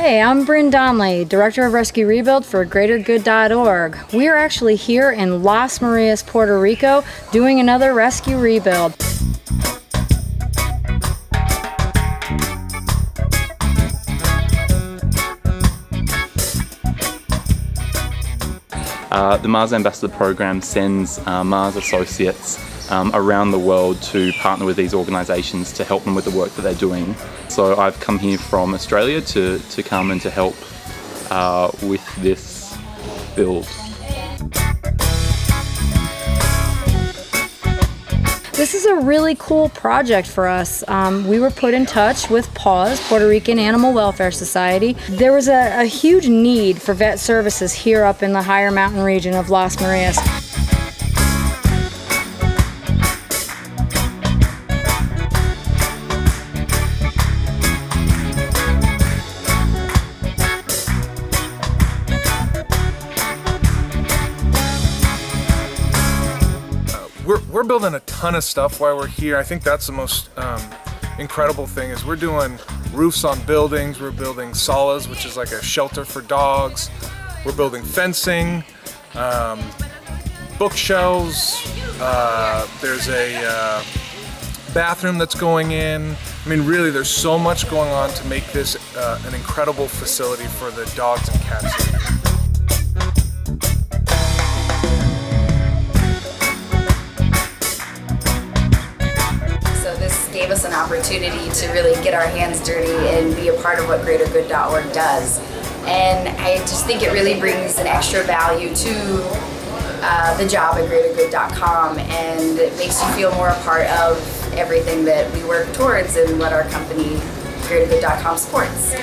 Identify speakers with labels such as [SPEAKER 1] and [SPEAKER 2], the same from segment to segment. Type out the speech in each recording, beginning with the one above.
[SPEAKER 1] Hey, I'm Bryn Donnelly, Director of Rescue Rebuild for GreaterGood.org. We are actually here in Las Marias, Puerto Rico, doing another rescue rebuild.
[SPEAKER 2] The Mars Ambassador Program sends Mars associates around the world to partner with these organisations to help them with the work that they're doing. So I've come here from Australia to come and to help with this build.
[SPEAKER 1] This is a really cool project for us. We were put in touch with PAWS, Puerto Rican Animal Welfare Society. There was a huge need for vet services here up in the higher mountain region of Las Marias.
[SPEAKER 3] We're building a ton of stuff while we're here. I think that's the most incredible thing is we're doing roofs on buildings, we're building salas, which is like a shelter for dogs, we're building fencing, bookshelves, there's a bathroom that's going in. I mean, really, there's so much going on to make this an incredible facility for the dogs and cats.
[SPEAKER 4] Gave us an opportunity to really get our hands dirty and be a part of what GreaterGood.org does. And I just think it really brings an extra value to the job at GreaterGood.com, and it makes you feel more a part of everything that we work towards and what our company GreaterGood.com supports.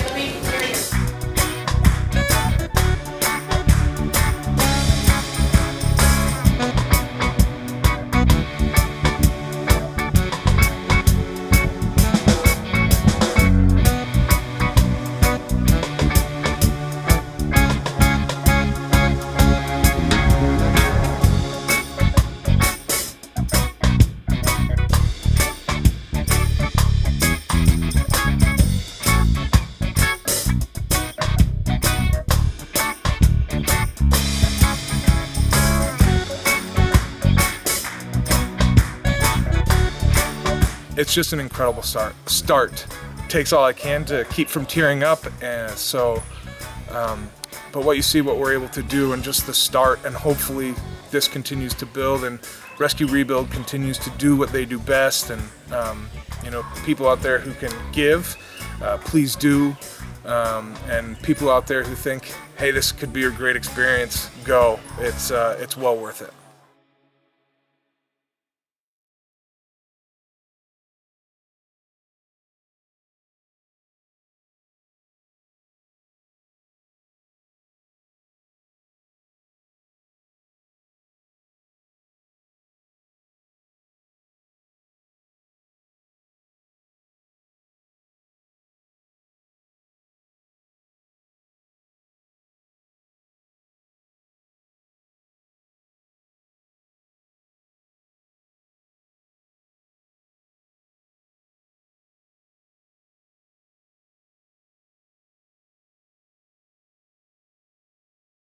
[SPEAKER 3] It's just an incredible start. Takes all I can to keep from tearing up, and so but what you see, what we're able to do, and just the start, and hopefully this continues to build and Rescue Rebuild continues to do what they do best. And you know, people out there who can give, please do, and people out there who think, hey, this could be a great experience, go. It's well worth it.